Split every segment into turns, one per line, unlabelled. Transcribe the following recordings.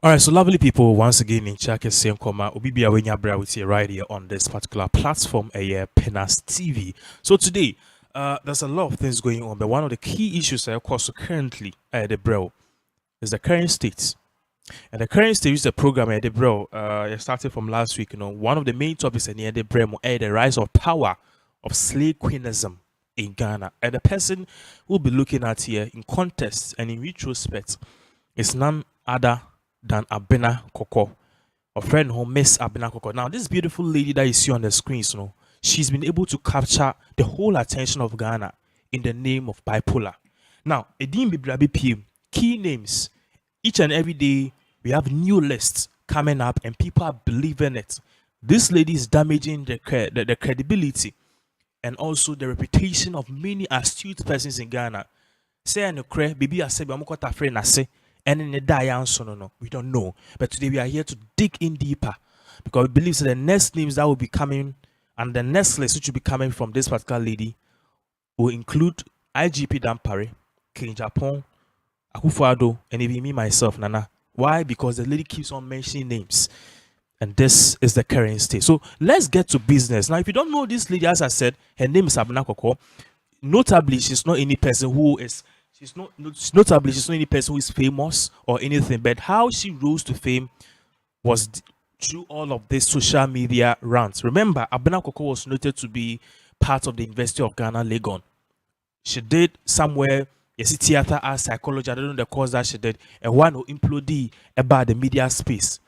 All right, so lovely people, once again in Sh0ck is saying, Obibia Wenya Bra with you right here on this particular platform, Pinax TV. So today, there's a lot of things going on, but one of the key issues that of course currently the bro is the current state. And the current state is the program at the bro. It started from last week. One of the main topics in the bro the rise of power of slave queenism in Ghana. And the person we'll be looking at here in context and in retrospect is none other than Abena Korkor, a friend who Miss Abena Korkor. Now, this beautiful lady that you see on the screens, she's been able to capture the whole attention of Ghana in the name of bipolar. Now, Edim Bibrabi PM, key names. Each and every day, we have new lists coming up and people are believing it. This lady is damaging the credibility and also the reputation of many astute persons in Ghana. Say and the baby I said, friend I say. And in the no, we don't know. But today we are here to dig in deeper because we believe that the next names that will be coming and the next list which will be coming from this particular lady will include IGP Dampare, King Agyapong, Akufo-Addo, and even me myself, Nana. Why? Because the lady keeps on mentioning names. And this is the current state. So let's get to business. Now, if you don't know this lady, as I said, her name is Abena Korkor. Notably, she's not any person who is notably, she's not any person who is famous or anything, but how she rose to fame was through all of this social media rants. Remember, Abena Korkor was noted to be part of the University of Ghana, Legon. She did somewhere, theater art, psychology, I don't know the course that she did, and one who imploded about the media space.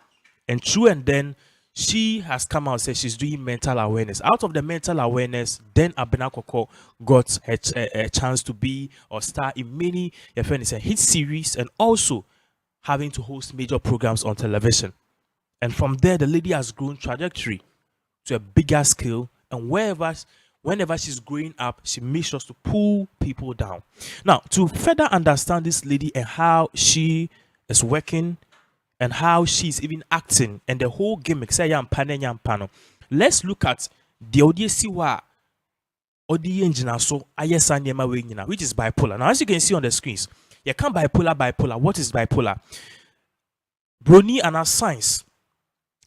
And true, and then she has come out and said she's doing mental awareness. Out of the mental awareness, then Abena Korkor got a chance to be or star in many hit series and also having to host major programs on television. And from there, the lady has grown trajectory to a bigger scale. And whenever she's growing up, she makes sure to pull people down. Now, to further understand this lady and how she is working and how she's even acting and the whole gimmick, let's look at the Odisiwa Odi which is bipolar. Now, as you can see on the screens, you can't bipolar. What is bipolar? Brony and our science.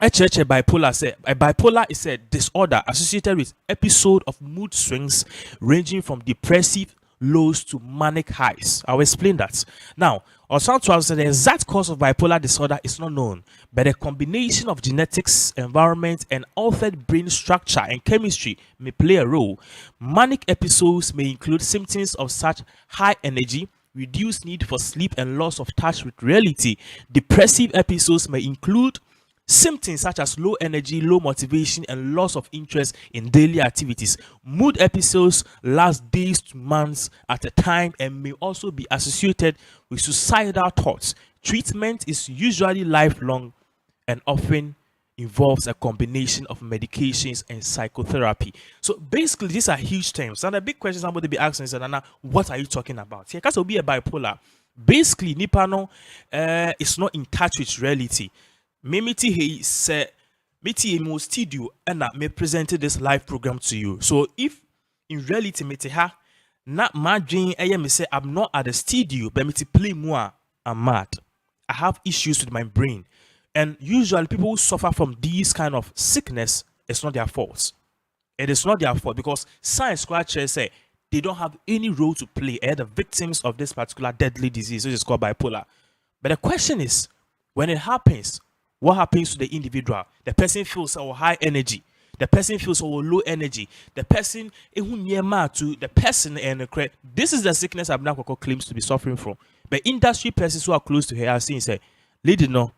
Bipolar is a disorder associated with episode of mood swings ranging from depressive lows to manic highs. I'll explain that. Now, the exact cause of bipolar disorder is not known, but a combination of genetics, environment, and altered brain structure and chemistry may play a role. Manic episodes may include symptoms of such high energy, reduced need for sleep, and loss of touch with reality. Depressive episodes may include symptoms such as low energy, low motivation, and loss of interest in daily activities. Mood episodes last days to months at a time and may also be associated with suicidal thoughts. Treatment is usually lifelong and often involves a combination of medications and psychotherapy. So basically, these are huge terms. And the big question somebody be asking is, Nana, what are you talking about? Here, because will be a bipolar. Basically, Nipano is not in touch with reality. Mimiti he said, Miti emo studio and me presented this live program to you. So if in reality Miti ha not my dream me say I'm not at the studio, but Miti play more, I'm mad. I have issues with my brain. And usually people who suffer from these kind of sickness, it's not their fault. It is not their fault because science scratchers say they don't have any role to play as the victims of this particular deadly disease, which is called bipolar. But the question is, when it happens, what happens to the individual? The person feels high energy. The person feels low energy. The person the person and this is the sickness Abena Korkor claims to be suffering from. But industry persons who are close to her are saying, say, lady, no,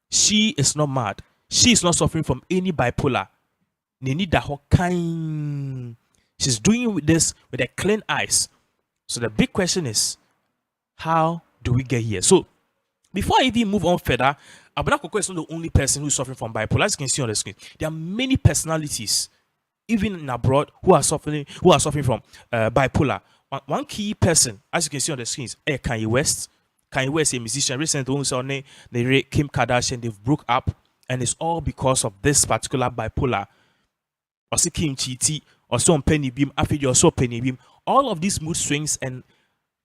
she is not mad. She is not suffering from any bipolar. She's doing this with a clean eyes. So the big question is, how do we get here? So before I even move on further, Abena Korkor is not the only person who is suffering from bipolar. As you can see on the screen, there are many personalities, even in abroad, who are suffering from bipolar. One key person, as you can see on the screen, is Kanye West. Kanye West, a musician, recently who saw Kim Kardashian, they've broke up, and it's all because of this particular bipolar. Or Kim Chiti, or so Penny Beam, after you also Penny Beam. All of these mood swings and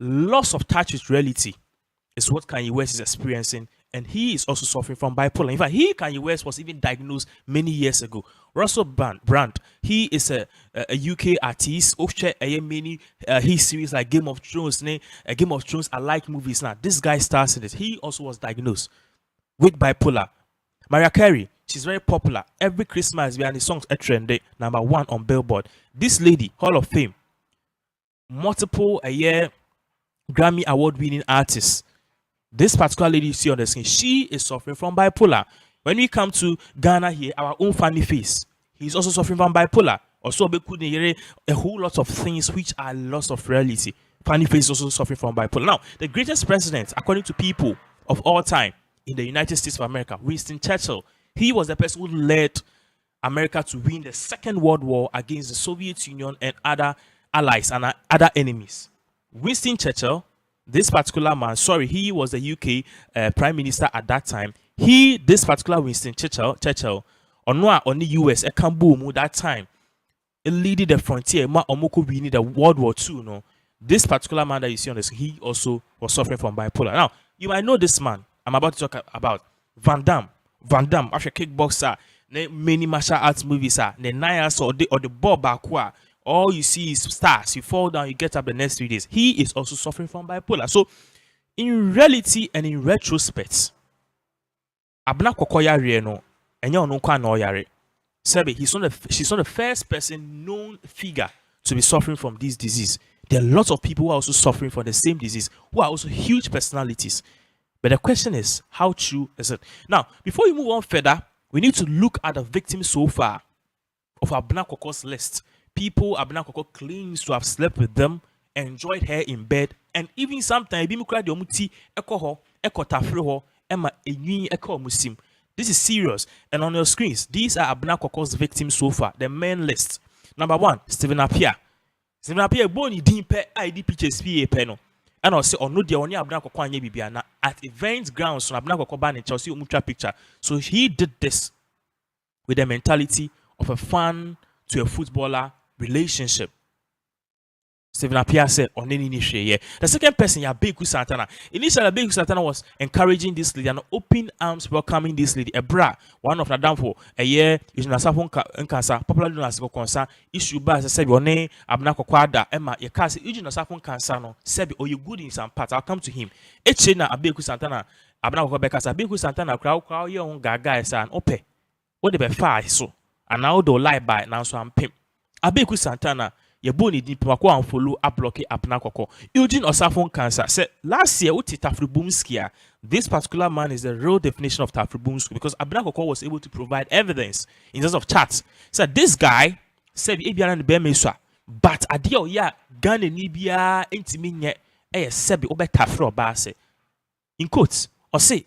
loss of touch with reality is what Kanye West is experiencing, and he is also suffering from bipolar. In fact, Kanye West was even diagnosed many years ago. Russell Brand, he is a UK artist. Many his series like Game of Thrones. Game of Thrones, I like movies now. This guy stars in it. He also was diagnosed with bipolar. Mariah Carey, she's very popular. Every Christmas, we have the songs a trend number 1 on Billboard. This lady, Hall of Fame, multiple a year Grammy award winning artist. This particular lady you see on the screen, she is suffering from bipolar. When we come to Ghana here, our own Funny Face, he's also suffering from bipolar. Also, a whole lot of things which are loss of reality. Funny Face is also suffering from bipolar. Now, the greatest president, according to people of all time in the United States of America, Winston Churchill, he was the person who led America to win the Second World War against the Soviet Union and other allies and other enemies. Winston Churchill, this particular man, he was the UK Prime Minister at that time. This particular Winston Churchill, on the US, a Kamboom that time, leading the frontier, we need the World War II. No, this particular man that you see on this, he also was suffering from bipolar. Now, you might know this man. I'm about to talk about Van Damme. Van Damme, after kickboxer, many martial arts movies, the Nias or the Bob Aqua. All you see is stars. You fall down, you get up the next 3 days. He is also suffering from bipolar. So, in reality and in retrospect, Abena Korkor yare no, enya ono kwa no yare. Sebi, she's not the first person known figure to be suffering from this disease. There are lots of people who are also suffering from the same disease, who are also huge personalities. But the question is, how true is it? Now, before we move on further, we need to look at the victims so far of Abena Korkor's list. People Abena Korkor claims to have slept with them, enjoyed her in bed, and even sometimes this is serious. And on your screens, these are Abena Korkor's victims so far. The main list. Number 1, Stephen Appiah. Stephen Appiah boni dimpe ID pictures PA and also on no only Abena Korkor anye bibiana at event grounds on Abena Korkor ban in Chelsea Umutra picture. So he did this with the mentality of a fan to a footballer relationship. Stephen Appiah said on any initiative. The second person, Agyapong Santana. Initially, Agyapong Santana was encouraging this lady and open arms welcoming this lady. Ebra, one of the downfall, a year is Nasafon cancer, popular known as concern, issue by as I said, your name, Abena Korkor, Emma, your cousin, Eugene Nasafon cancer, no, Sebi, or you good in some parts. I'll come to him. Echena, Agyapong Santana, Abena Korkor Bekasa, Agyapong Santana, crowd, your own gaga, and ope. What they be fire so, and now do lie by now, so I'm pimp. Agyapong Santana. Ye boni di pwa and follow up blocky Abena Korkor. Eugene Osafon cancer said last year uti Tafribumskia. This particular man is the real definition of Tafribumskia because Abena Korkor was able to provide evidence in terms of chats. Said this guy said Ebiana the Bemeswa, but adio ya Ghana Nibia intiminye sebi obe Tafro base. In quotes, or say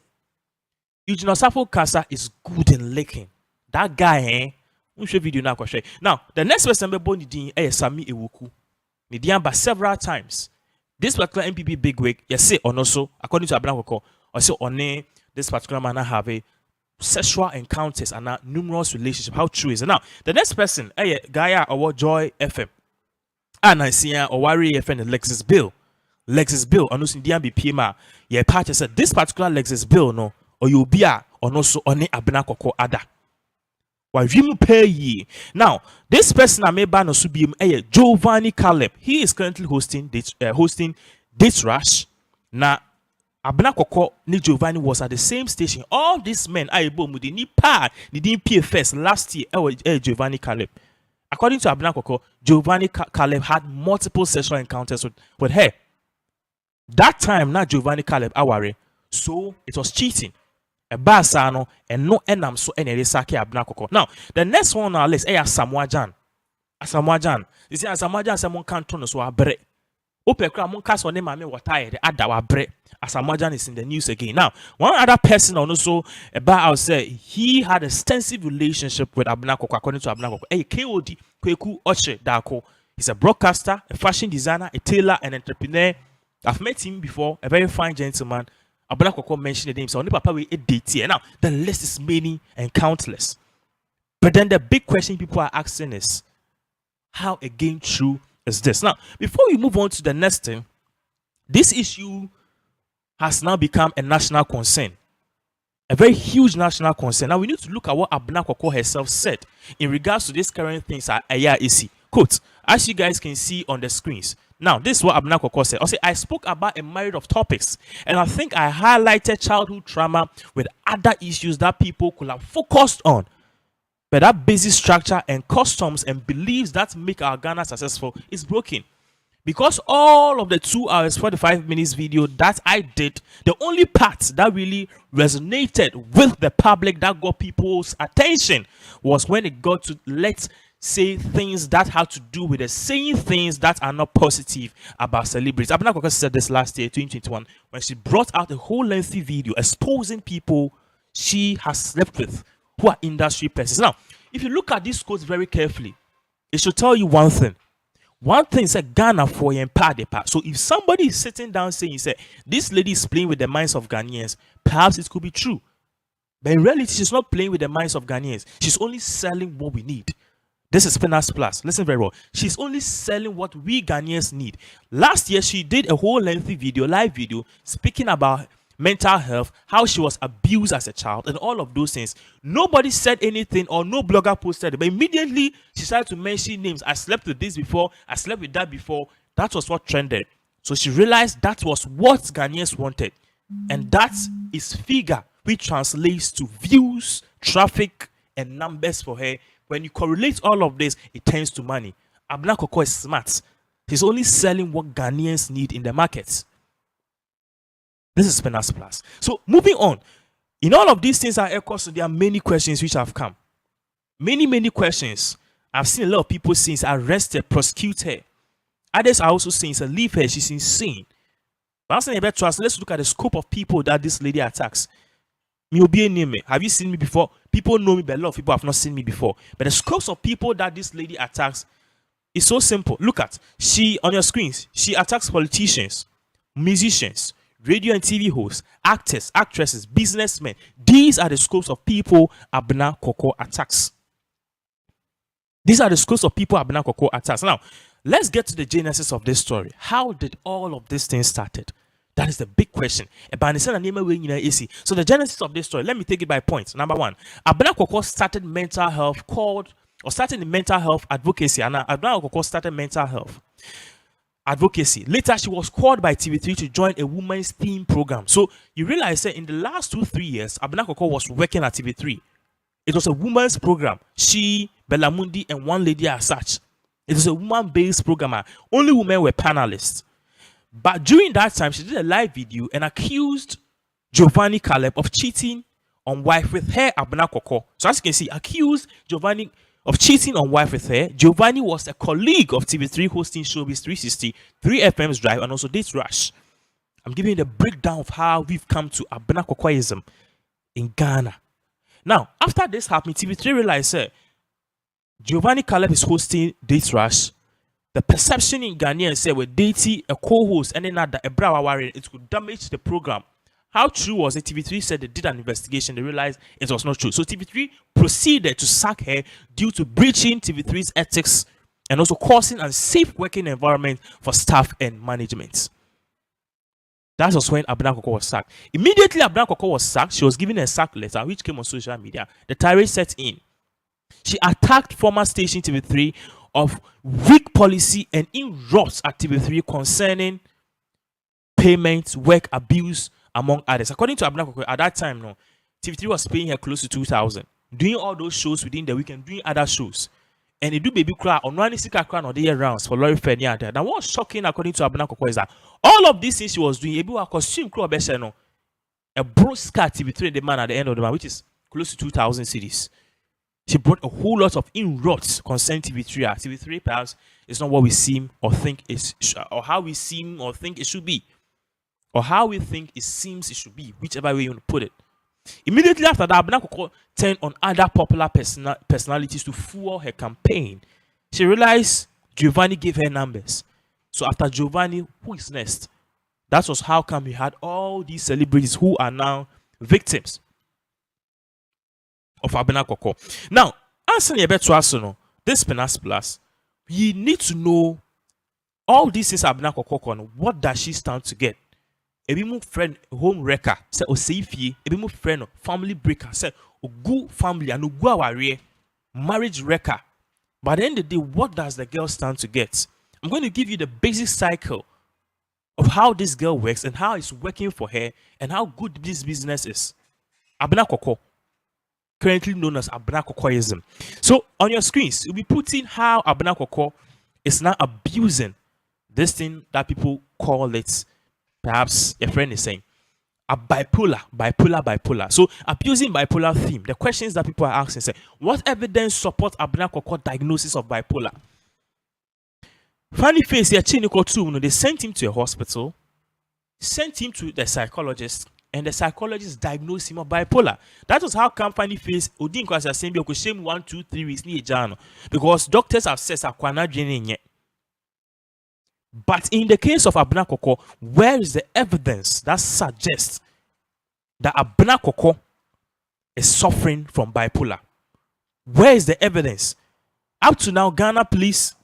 Eugene Osafon cancer is good in licking. That guy, we'll show video now. Now, the next person we born is Sami Ewuku. Nidiamba several times. This particular MPP bigwig, yes, say or also, according to Abena Korkor, or say on this particular man have a sexual encounters and numerous relationships. How true is it? Now, the next person, Gaia or Joy FM. And I see or Worry FM and Lexus Bill. Lexus Bill, or no Sindian PMA. Yeah, party said this particular Lexus Bill, no, or you'll be or also on Abena Korkor Ada. Now, this person I may ban or subim Giovanni Caleb. He is currently hosting Date Rush. Now, Abena Korkor ni Giovanni was at the same station. All these men are able to didn't pay first last year. Giovanni Caleb. According to Abena Korkor, Giovanni Caleb had multiple sexual encounters with her. That time, not Giovanni Caleb aware. So it was cheating. Basano and no enam so any sake Abena Korkor. Now, the next one on our list is Asamoah Gyan. Asamoah Gyan. You see, Asamoah Gyan someone can't turn us abre. Opekra Monkas on name what tired Adawa bre. Asamoah Gyan is in the news again. Now, one other person also about I'll say he had extensive relationship with Abena Korkor, according to Abena Korkor. KOD Kweku Oche Dako. He's a broadcaster, a fashion designer, a tailor, an entrepreneur. I've met him before, a very fine gentleman. Abena Korkor mentioned the name, so only papa will date here. Now, the list is many and countless. But then the big question people are asking is, how again true is this? Now, before we move on to the next thing, this issue has now become a national concern. a very huge national concern. Now we need to look at what Abena Korkor herself said in regards to these current things at AIC. Quote, as you guys can see on the screens. Now, this is what Abena Korkor said. I spoke about a myriad of topics, and I think I highlighted childhood trauma with other issues that people could have focused on. But that basic structure and customs and beliefs that make our Ghana successful is broken. Because all of the 2 hours, 45 minutes video that I did, the only part that really resonated with the public, that got people's attention, was when it got to let's say things that have to do with the saying things that are not positive about celebrities. Abena Korkor said this last year, 2021, when she brought out a whole lengthy video exposing people she has slept with who are industry persons. Now, if you look at these quotes very carefully, it should tell you one thing. One thing is a Ghana for your part. So if somebody is sitting down saying, say, this lady is playing with the minds of Ghanaians, perhaps it could be true. But in reality, she's not playing with the minds of Ghanaians. She's only selling what we need. This is Pinax Plus. Listen very well. She's only selling what we Ghanaians need. Last year, she did a whole lengthy video, live video, speaking about mental health, how she was abused as a child, and all of those things. Nobody said anything, or no blogger posted it, but immediately she started to mention names. I slept with this before, I slept with that before. That was what trended. So she realized that was what Ghanaians wanted, and that is figure which translates to views, traffic, and numbers for her. When you correlate all of this, it turns to money. Abena Korkor is smart. He's only selling what Ghanaians need in the markets. This is Pinax Plus. So moving on, in all of these things are echoes, so there are many questions which have come. Many questions. I've seen a lot of people saying, arrested, prosecute her. Others are also saying, leave her, she's insane. But I'm saying, let's look at the scope of people that this lady attacks. Have you seen me before? People know me, but a lot of people have not seen me before. But the scopes of people that this lady attacks is so simple. Look at, on your screens, she attacks politicians, musicians, radio and TV hosts, actors, actresses, businessmen. These are the scopes of people Abena Korkor attacks. These are the scopes of people Abena Korkor attacks. Now, let's get to the genesis of this story. How did all of this thing started? That is the big question. So the genesis of this story, let me take it by points. Number one, Abena Korkor started mental health started in mental health advocacy. And Abena Korkor started mental health advocacy. Later, she was called by TV3 to join a women's theme program. So you realize that in the last 2-3 years, Abena Korkor was working at TV3. It was a women's program. She, Belamundi, and one lady as such. It was a woman-based program. Only women were panelists. But during that time, she did a live video and accused Giovanni Caleb of cheating on wife with her, Abena Korkor. So as you can see, accused Giovanni of cheating on wife with her. Giovanni was a colleague of TV3 hosting Showbiz 360, 3FM's Drive, and also Date Rush. I'm giving you the breakdown of how we've come to Abena Korkorism in Ghana. Now, after this happened, TV3 realized Giovanni Caleb is hosting Date Rush. The perception in Ghanaians said with dating a co-host and another a brawa it could damage the program. How true was it? TV3 said they did an investigation. They realized it was not true. So TV3 proceeded to sack her due to breaching TV3's ethics and also causing an unsafe working environment for staff and management. That was when Abena Korkor was sacked. Immediately Abena Korkor was sacked, she was given a sack letter which came on social media. The tirade set in. She attacked former station TV3 of weak policy and inroads at TV3 concerning payments, work abuse, among others. According to Abena Korkor, at that time, TV3 was paying her close to 2,000, doing all those shows within the weekend, doing other shows. And they do baby cry on running sika cry on the year rounds for Lori Feni and that. Now, what's shocking, according to Abena Korkor, is that all of these things she was doing, a costume crew a broska TV3 the man at the end of the month, which is close to 2,000 cities. She brought a whole lot of inroads concerning TV3. TV3 perhaps is not what we seem or think is, or how we seem or think it should be, or how we think it seems it should be, whichever way you want to put it. Immediately after that, Abena Korkor turned on other popular personalities to fuel her campaign. She realized Giovanni gave her numbers. So after Giovanni, who is next? That was how come we had all these celebrities who are now victims of Abena Korkor. Now, answering a bit to us, this Pinax Plus, you need to know all these things Abena Korkor, what does she stand to get? Ebi mu friend home wrecker, say oseifi. Ebi mu friend family breaker, say ogu family and ogu aware, marriage wrecker. By the end of the day, what does the girl stand to get? I'm going to give you the basic cycle of how this girl works and how it's working for her and how good this business is. Abena Korkor, currently known as Abena Korkorism. So on your screens, you'll be putting how Abena Korkor is now abusing this thing that people call it, perhaps your friend is saying, a bipolar. So abusing bipolar theme. The questions that people are asking say, what evidence supports Abena Korkor diagnosis of bipolar? Funny face here, Chiniko too. They sent him to a hospital, sent him to the psychologist, and the psychologist diagnosed him of bipolar. That was how come Funny face Odin kwasa sembi okushem 1, 2, 3 weeks ni ejano, because doctors have said akwana dwene. But in the case of Abena Korkor, where is the evidence that suggests that Abena Korkor is suffering from bipolar? Where is the evidence? Up to now, Ghana Police,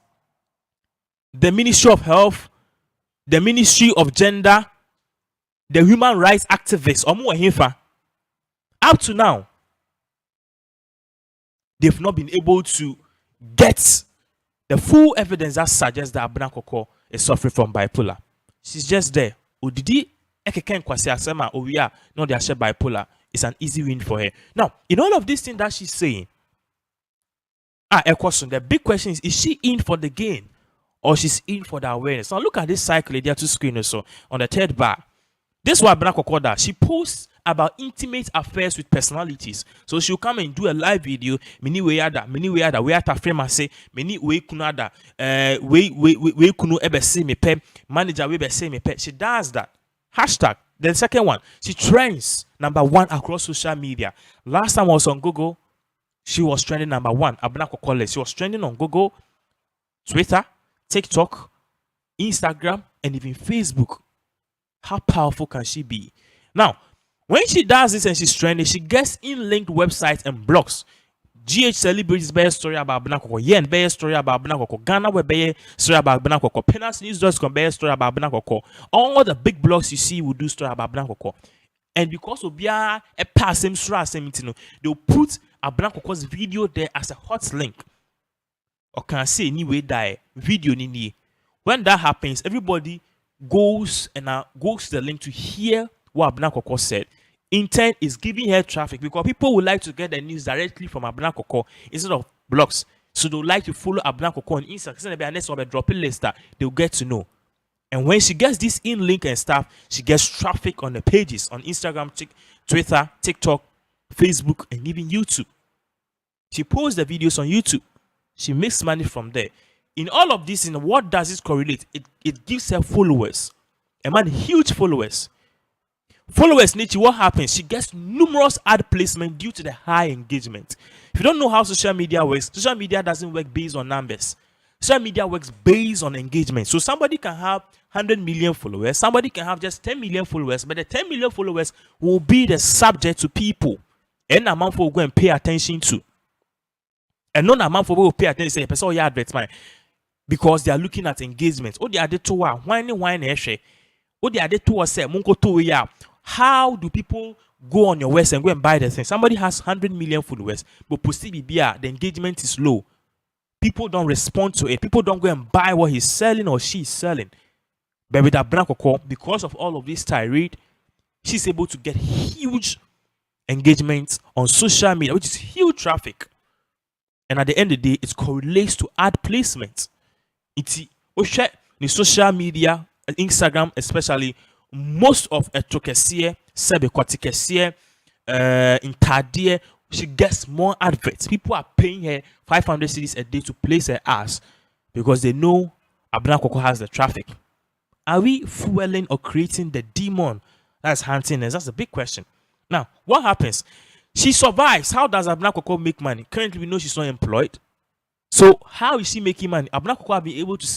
the Ministry of Health, the Ministry of Gender, the human rights activists, up to now, they've not been able to get the full evidence that suggests that Abena Korkor is suffering from bipolar. She's just there. Odidi ekeken kwasi asema owiya no they are bipolar. It's an easy win for her. Now, in all of these things that she's saying, a question. The big question is she in for the gain or she's in for the awareness? Now look at this cycle there to screen also on the third bar. This is what Abena Korkor does. She posts about intimate affairs with personalities. So she'll come and do a live video. Many way we at a frame and say many way kunada we kunu ebe say me pe manager we be say me pe. She does that. Hashtag. The second one, she trends #1 across social media. Last time I was on Google, she was trending #1. Abena Korkor. She was trending on Google, Twitter, TikTok, Instagram, and even Facebook. How powerful can she be? Now, when she does this and she's trending, she gets in-linked websites and blogs. GH celebrities bear story about Abena Korkor. Yen bear story about Abena Korkor. Ghana will bear story about Abena Korkor. Pinax News.com bear story about Abena Korkor. All the big blogs you see will do story about Abena Korkor. And because of a passing they'll put Abena Korkor's video there as a hot link. Or can I say anyway that video nini. When that happens, everybody goes to the link to hear what Abena Korkor said. Intent is giving her traffic because people would like to get the news directly from Abena Korkor instead of blogs. So they would like to follow Abena Korkor on Instagram. Unless of a dropping list that they'll get to know. And when she gets this in link and stuff, she gets traffic on the pages on Instagram, Twitter, TikTok, Facebook, and even YouTube. She posts the videos on YouTube. She makes money from there. In all of this, what does this correlate? It gives her followers. A man, huge followers. Followers, nature, what happens? She gets numerous ad placement due to the high engagement. If you don't know how social media works, social media doesn't work based on numbers. Social media works based on engagement. So somebody can have 100 million followers. Somebody can have just 10 million followers. But the 10 million followers will be the subject to people. And a man will go and pay attention to. And none amount for will pay attention to say, person you advertise. Because they are looking at engagement. Oh, they are the two wine eshe. Oh, they are the two say munko to ya. How do people go on your website and go and buy the thing? Somebody has 100 million followers, but possibly the engagement is low. People don't respond to it. People don't go and buy what he's selling or she's selling. But with Abena Korkor, because of all of this tirade, she's able to get huge engagement on social media, which is huge traffic. And at the end of the day, it correlates to ad placement. It's the social media, Instagram especially, most of Sh0ck, Sebekotikesiye, Intadie, she gets more adverts. People are paying her 500 cedis a day to place her ads because they know Abena Korkor has the traffic. Are we fueling or creating the demon that's hunting us? That's a big question. Now, what happens? She survives. How does Abena Korkor make money? Currently, we know she's not employed. So, how is she making money? Abena Korkor have been able to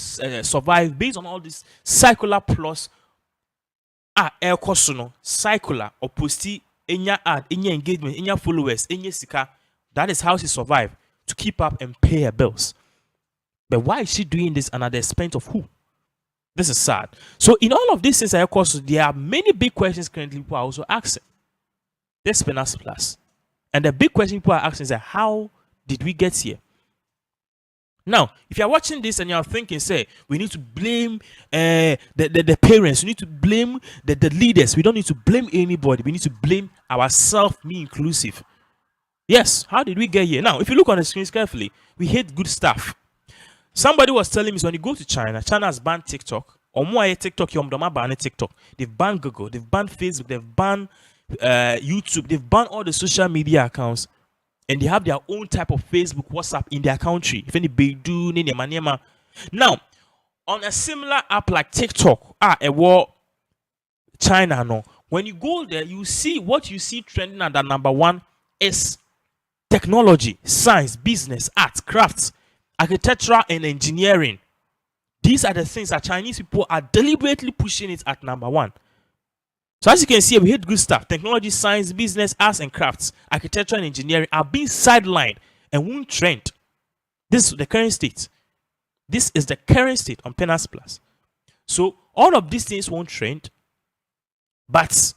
survive based on all this circular plus air costuno, circular, or posti, enya ad, enya engagement, enya followers, enya sika. That is how she survived to keep up and pay her bills. But why is she doing this and at the expense of who? This is sad. So in all of these things, of course, there are many big questions currently people are also asking. This Pinax Plus. And the big question people are asking is that how did we get here? Now, if you're watching this and you're thinking, say, we need to blame the parents, we need to blame the leaders, we don't need to blame anybody, we need to blame ourselves, me inclusive. Yes, how did we get here? Now, if you look on the screens carefully, we hate good stuff. Somebody was telling me, so when you go to China has banned TikTok. Or more TikTok, you're banning TikTok. They've banned Google, they've banned Facebook, they've banned YouTube, they've banned all the social media accounts. And they have their own type of Facebook, WhatsApp in their country. If any Beidou, Manema. Now, on a similar app like TikTok, China, no. When you go there, you see what you see trending at the number one is technology, science, business, art, crafts, architecture, and engineering. These are the things that Chinese people are deliberately pushing it at number one. So as you can see, we hate good stuff. Technology, science, business, arts and crafts, architecture and engineering are being sidelined and won't trend. This is the current state. This is the current state on Pinax Plus. So all of these things won't trend. But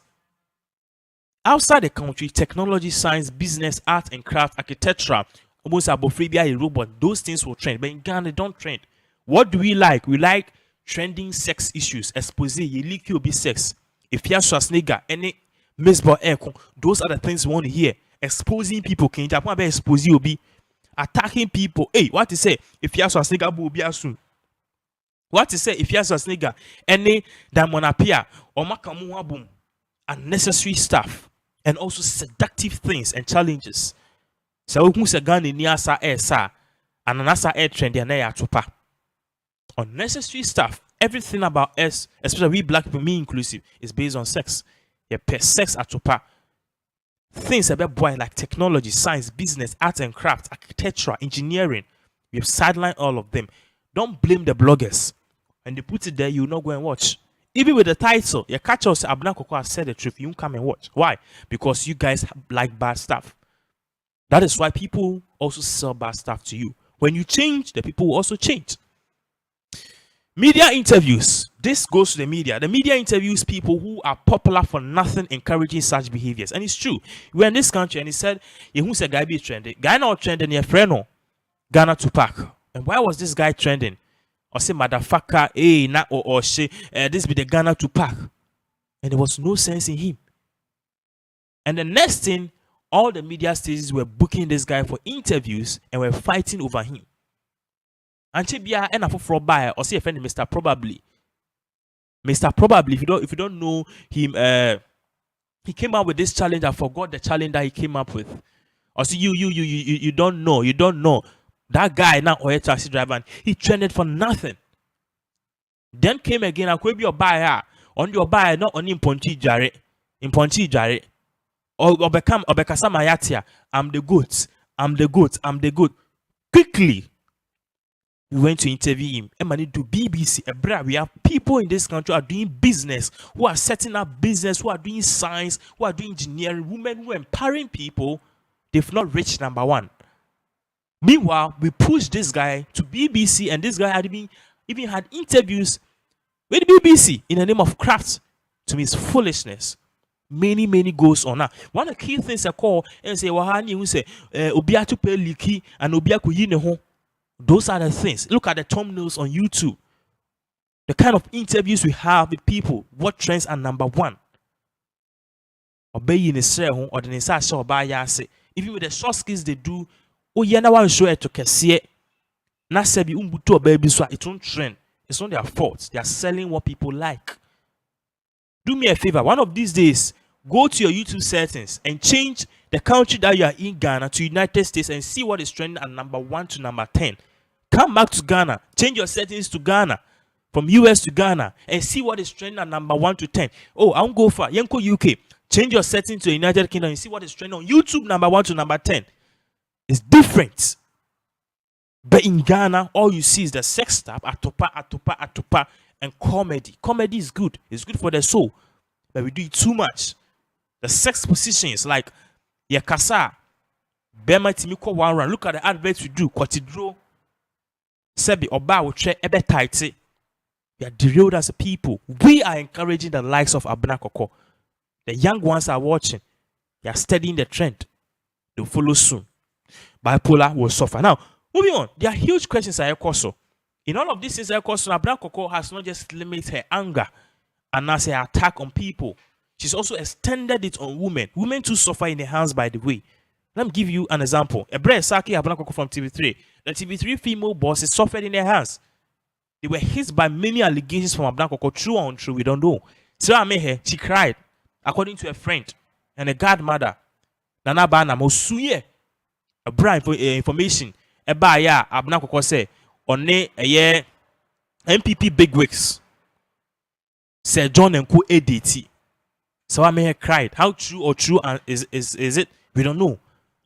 outside the country, technology, science, business, art and craft, architecture, almost abofribia, a robot, those things will trend. But in Ghana, they don't trend. What do we like? We like trending sex issues. Expose, you leak you be sex. If you have Sh0ck, any Misbah Echo, those are the things we want to hear. Exposing people, can you about expose you be attacking people? Hey, what to say? If you have Sh0ck, will be soon. What to say? If you have Sh0ck, any damonapia or makamu boom, unnecessary stuff, and also seductive things and challenges. So who's a gun in Niasa air, sir, and anasa air trend and air topa. Unnecessary stuff. Everything about us, especially we black people, me inclusive, is based on sex. Yeah, per sex at topa. Things about boy like technology, science, business, art and craft, architecture, engineering. We have sidelined all of them. Don't blame the bloggers. When they put it there, you'll not go and watch. Even with the title, you catch us, Abena Korkor has said the truth, you won't come and watch. Why? Because you guys like bad stuff. That is why people also sell bad stuff to you. When you change, the people will also change. Media interviews. This goes to the media. The media interviews people who are popular for nothing, encouraging such behaviors. And it's true. We're in this country and he said, who's a guy be trending? Guy not trending, your friend no. Ghana Tupac. And why was this guy trending? Or say, motherfucker, hey, na or say, this be the Ghana Tupac. And there was no sense in him. And the next thing, all the media stations were booking this guy for interviews and were fighting over him. And Chibia and a for buyer or say a friend Mr. Probably. Mr. Probably, if you don't know him, he came up with this challenge. I forgot the challenge that he came up with. Or see you don't know. That guy now or a taxi driver and he trended for nothing. Then came again, I could be your buyer on your buyer, not on imponchi jare. Or become or bekasamayatia. I'm the goat. Quickly. We went to interview him. Emani do BBC. We have people in this country who are doing business, who are setting up business, who are doing science, who are doing engineering, women who are empowering people. They've not reached number one. Meanwhile, we pushed this guy to BBC, and this guy had even had interviews with BBC in the name of craft. To me, it's foolishness. Many goes on now. One of the key things I call and say, "Wahani who say obiatu pe liki and obiaku yine ho." Those are the things. Look at the thumbnails on YouTube. The kind of interviews we have with people. What trends are number one? Obey in the or the Nisa show by Yase. Even with the short skills they do, oh yeah, now one show it to Cassie. Nasebi umbuto baby so it won't trend. It's not their fault. They are selling what people like. Do me a favor. One of these days, go to your YouTube settings and change the country that you are in, Ghana, to United States, and see what is trending at number 1 to number 10. Come back to Ghana. Change your settings to Ghana. From US to Ghana. And see what is trending at number 1 to 10. Oh, I won't go far. Yenko UK. Change your settings to the United Kingdom and see what is trending on YouTube number 1 to number 10. It's different. But in Ghana, all you see is the sex stuff, atopa, and comedy. Comedy is good. It's good for the soul. But we do it too much. The sex positions like Yakasa, Bema Timiko one run. Look at the adverts we do. Kotidro, Sebi, Oba, will check ebe tight. We are derailed as a people. We are encouraging the likes of Abena Korkor. The young ones are watching. They are studying the trend. They'll follow soon. Bipolar will suffer. Now, moving on. There are huge questions I also. In all of these things, Abena Korkor has not just limited her anger and now her attack on people. She's also extended it on women. Women too suffer in the hands, by the way. Let me give you an example. Sh0ck Abena Korkor from TV3. The TV3 female bosses suffered in their hands. They were hit by many allegations from Abena Korkor, true or untrue, we don't know. Sarah Mehe, she cried, according to a friend and a godmother. Nana Bana Mosuye, a bribe information. Eba ya Abena Korkor say, on a year MPP bigwigs. Sir John and Co ADT. Sarah Mehe cried. How true or true is it? We don't know.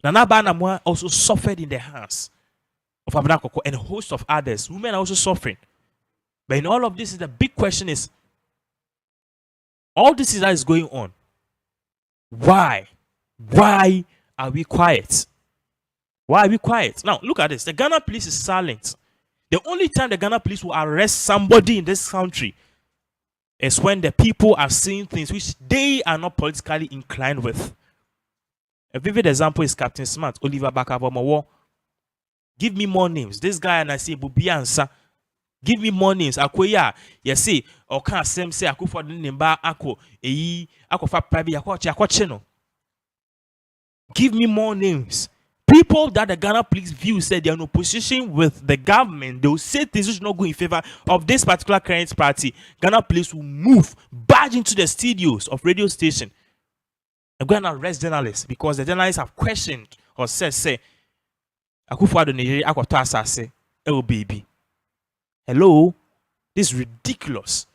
Nana Bana also suffered in the hands of Abena Korkor and a host of others. Women are also suffering. But in all of this, the big question is, all this that is going on, why? Why are we quiet? Why are we quiet? Now, look at this. The Ghana police is silent. The only time the Ghana police will arrest somebody in this country is when the people are saying things which they are not politically inclined with. A vivid example is Captain Smart, Oliver Bakabomowo. Give me more names. This guy and I say Bubiansa. Give me more names. Akoya, you say, or can't say Aku for the Nimba Ako, Ako for Prabi, Ako. Give me more names. People that the Ghana police view said they are in opposition with the government. They will say things which not go in favor of this particular current party. Ghana police will move, barge into the studios of radio station. I'm going to arrest journalists because the journalists have questioned or said, say, Aku for the Nigeria, Ako Tasa say, oh baby. Hello, this is ridiculous.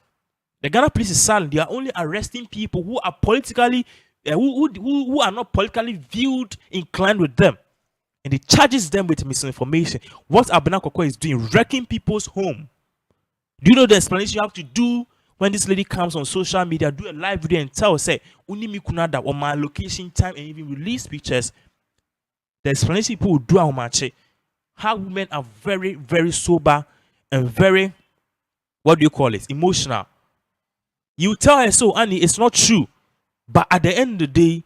The Ghana police is silent. They are only arresting people who are politically, who are not politically viewed, inclined with them, and it charges them with misinformation. What Abena Korkor is doing, wrecking people's home. Do you know the explanation you have to do when this lady comes on social media? Do a live video and tell, say, "Unimi kunada on my location, time," and even release pictures. The explanation people will do how much how women are very, very sober. And very, what do you call it? Emotional. You tell her so, Annie, it's not true. But at the end of the day,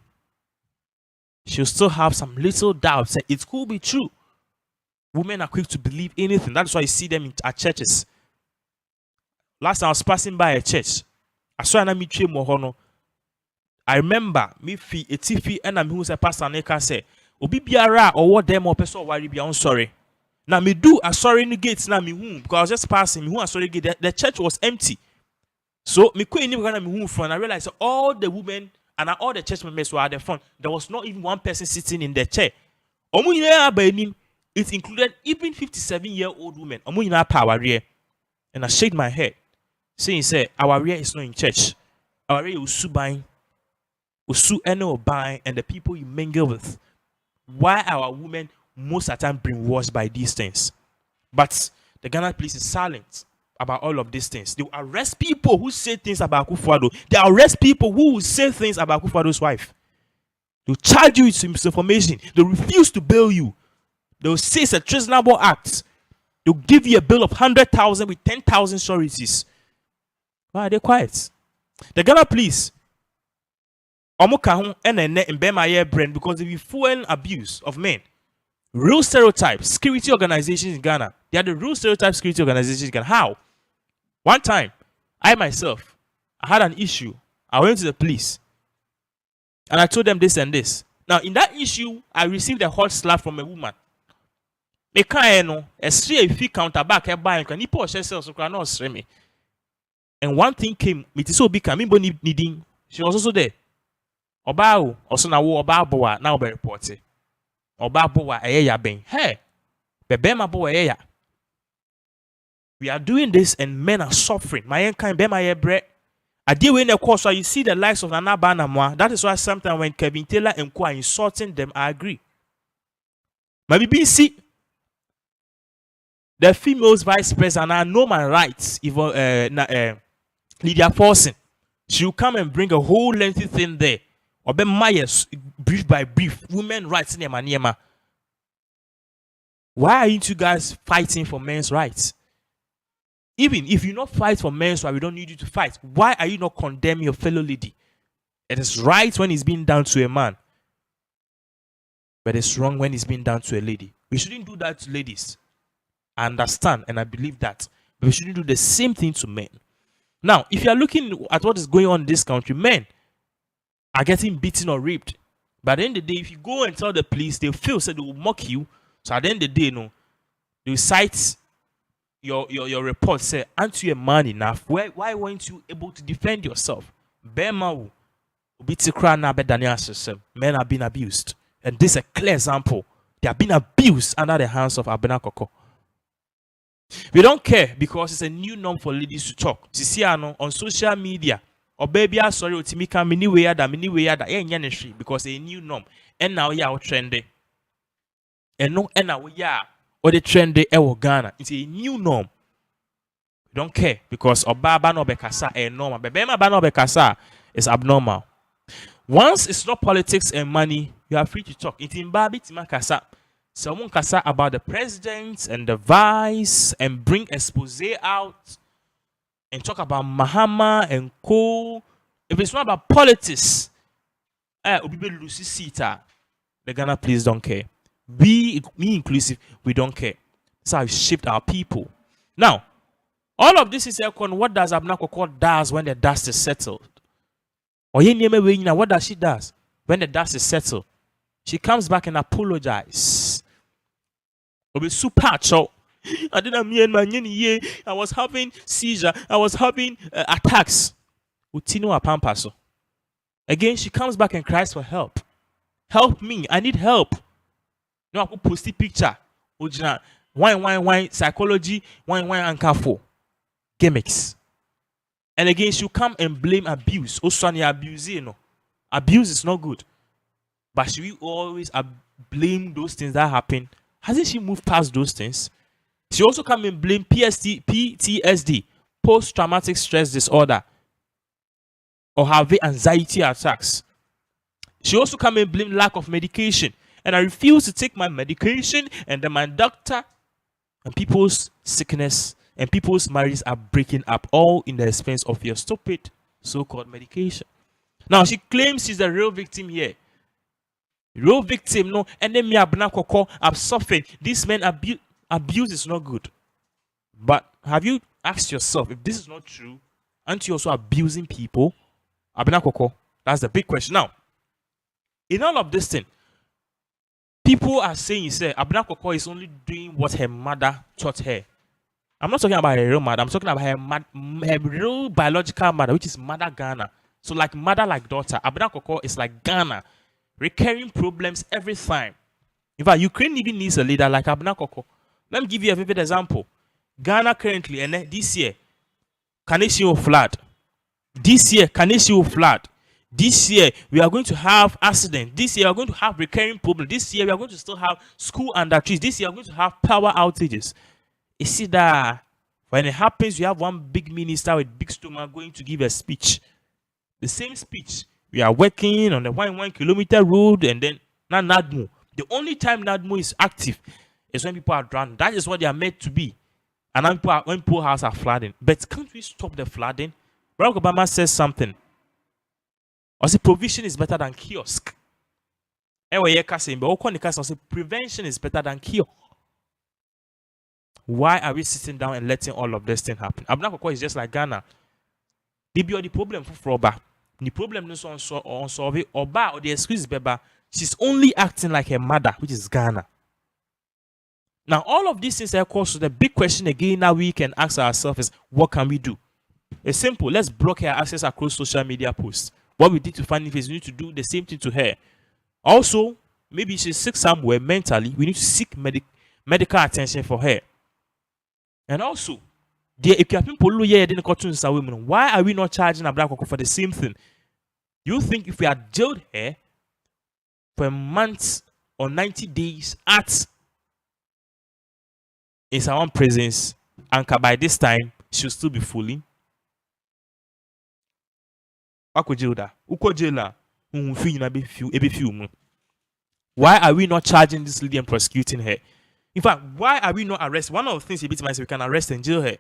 she'll still have some little doubts. It could be true. Women are quick to believe anything. That's why you see them at churches. Last time I was passing by a church. I saw an amitre mohono. I remember me fi a tifi and I'm who's a pastor Neka say, Obi biara or what them or person worry be I'm sorry. Now me do a sorry in the gates now me whom because I was just passing me who I sorry gate the church was empty. So me queen gonna me whom front. I realized all the women and all the church members were at the front. There was not even one person sitting in the chair. It included even 57-year-old women. And I shake my head, saying, "Say our rear is not in church. Our rear is buying, buying, and the people you mingle with. Why are our women most of the time brainwashed by these things?" But the Ghana police is silent about all of these things. They will arrest people who say things about Akufo-Addo. They arrest people who will say things about Akufo-Addo's wife. They'll charge you with misinformation. They refuse to bail you. They'll say it's a treasonable act. They'll give you a bill of 100,000 with 10,000 sureties. Why are they quiet? The Ghana police, because they will fuel abuse of men. Real stereotypes, security organizations in Ghana. They are the real stereotype security organizations in Ghana. How? One time, I myself, I had an issue. I went to the police and I told them this and this. Now, in that issue, I received a hot slap from a woman. Me no, a straight fee counter back a buy and he push herself so can not me. And one thing came, me so big needing. She was also there. Obao, also now Oba now be reported. Oba boa ya ben. Hey, bebema boa ya. We are doing this and men are suffering. My kind bema ye bread. I deal in the course so you see the likes of Nana Banamwa. That is why sometimes when Kevin Taylor and Kwa insulting them, I agree. Maybe BC the female's vice president, I know my rights. Even Lydia Forson, she will come and bring a whole lengthy thing there. Or be Myers, brief by brief, women rights in Niema. Why aren't you guys fighting for men's rights? Even if you not fight for men's rights, we don't need you to fight. Why are you not condemning your fellow lady? It is right when it's being done to a man, but it's wrong when it's being done to a lady. We shouldn't do that to ladies. I understand and I believe that, but we shouldn't do the same thing to men. Now, if you are looking at what is going on in this country, men are getting beaten or raped. But at the end of the day, if you go and tell the police, they'll feel so they will mock you. So at the end of the day, they will cite your report, say, aren't you a man enough? Why weren't you able to defend yourself? Men are being abused. And this is a clear example. They are being abused under the hands of Abena Korkor. We don't care because it's a new norm for ladies to talk. See, on social media, or baby, sorry, Otimika, mini way that, because a new norm. And now you are trendy. And no, and now we are, or the trendy, Ghana. It's a new norm. We don't care because Obaba no Bekasa is normal. Bebema Bano Bekasa is abnormal. Once it's not politics and money, you are free to talk. It's in Babi Timakasa. Someone can say about the president and the vice and bring expose out and talk about Mahama and co. If it's not about politics, the Ghana please don't care. Me inclusive, we don't care. That's how we shift our people. Now, all of this is what does Abena Korkor does when the dust is settled? Or what does she does when the dust is settled? She comes back and apologizes. I didn't mean my year. I was having seizure. I was having attacks. Again, she comes back and cries for help. Help me. I need help. No, I could post a picture. Wine, psychology, wine, and gimmicks. And again, she'll come and blame abuse. Also, abuse, abuse is not good. But she will always blame those things that happen. Hasn't she moved past those things? She also come and blame PTSD, post-traumatic stress disorder, or have anxiety attacks. She also come and blame lack of medication. And I refuse to take my medication, and then my doctor and people's sickness and people's marriages are breaking up, all in the expense of your stupid so-called medication. Now, she claims she's the real victim here. Real victim, no, and then me Abena Korkor, I'm suffering. This man abuse is not good. But have you asked yourself, if this is not true, aren't you also abusing people? Abena Korkor, that's the big question. Now, in all of this thing, people are saying, Abena Korkor is only doing what her mother taught her. I'm not talking about her real mother. I'm talking about her real biological mother, which is Mother Ghana. So like mother, like daughter. Abena Korkor is like Ghana. Recurring problems every time. In fact, Ukraine even needs a leader like Abena Korkor. Let me give you a vivid example. Ghana currently, and this year, Kaneshio flood. This year, Kaneshio flood. This year, we are going to have accident. This year, we are going to have recurring problems. This year, we are going to still have school under trees. This year, we are going to have power outages. You see that when it happens, you have one big minister with big stomach going to give a speech. The same speech. We are working on the 1 kilometer road, and then not NADMO. The only time NADMO is active is when people are drowning. That is what they are meant to be. And when poor houses are flooding. But can't we stop the flooding? Barack Obama says something. I say provision is better than kiosk. But prevention is better than cure. Why are we sitting down and letting all of this thing happen? Abena Korkor is just like Ghana. They be the problem for Oba. The problem is on solve Oba or the excuse Beba. She's only acting like her mother, which is Ghana. Now, all of these things are caused to the big question again. Now we can ask ourselves is, what can we do? It's simple. Let's block her access across social media posts. What we did to Fanny is we need to do the same thing to her. Also, maybe she's sick somewhere mentally. We need to seek medical attention for her. And also, why are we not charging Abena Korkor for the same thing? You think if we had jailed her for a month or 90 days in someone's presence, and by this time she'll still be fooling? Why are we not charging this lady and prosecuting her? In fact, why are we not arresting? One of the things we can arrest and jail her.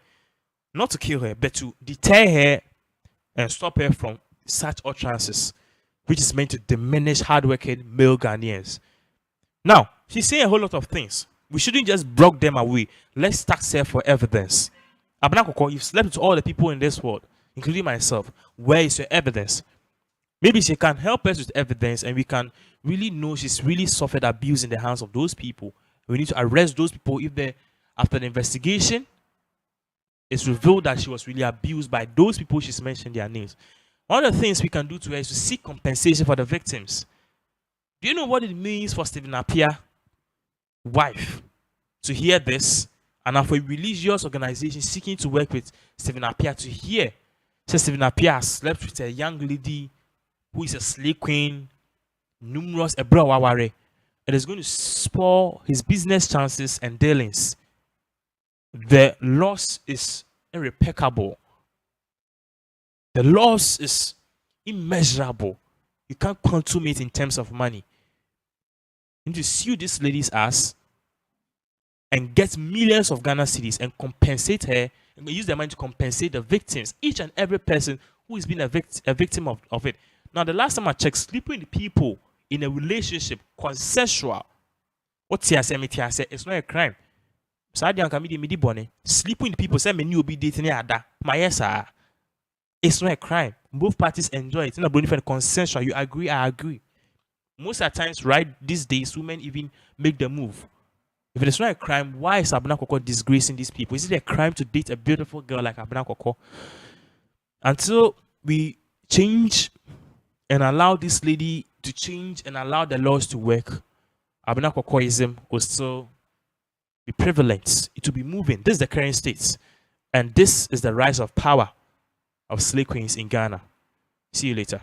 not to kill her, but to deter her and stop her from such utterances, which is meant to diminish hardworking male Ghanaians. Now, she's saying a whole lot of things. We shouldn't just block them away. Let's tax her for evidence. Abena Korkor, you've slept with all the people in this world, including myself. Where is your evidence? Maybe she can help us with evidence and we can really know she's really suffered abuse in the hands of those people. We need to arrest those people if they, after the investigation, it's revealed that she was really abused by those people she's mentioned their names. One of the things we can do to her is to seek compensation for the victims. Do you know what it means for Stephen Apia's wife to hear this, and for a religious organization seeking to work with Stephen Apia to hear say Stephen Apia slept with a young lady who is a slave queen, numerous ebrawaware, it is going to spoil his business chances and dealings. The loss is irreparable. The loss is immeasurable. You can't consume it in terms of money. You need to sue this lady's ass and get millions of Ghana cedis and compensate her and use the money to compensate the victims, each and every person who has been a victim of it. Now, the last time I checked, sleeping with people in a relationship, consensual, it's not a crime. Sleeping with people, say me be dating ada. It's not a crime. Both parties enjoy it. It's not different consensual. You agree, I agree. Most of the times, right, these days, women even make the move. If it is not a crime, why is Abena Korkor disgracing these people? Is it a crime to date a beautiful girl like Abena Korkor? Until we change and allow this lady to change and allow the laws to work, Abena Korkorism will still be prevalent. It will be moving. This is the current state. And this is the rise of power of slave queens in Ghana. See you later.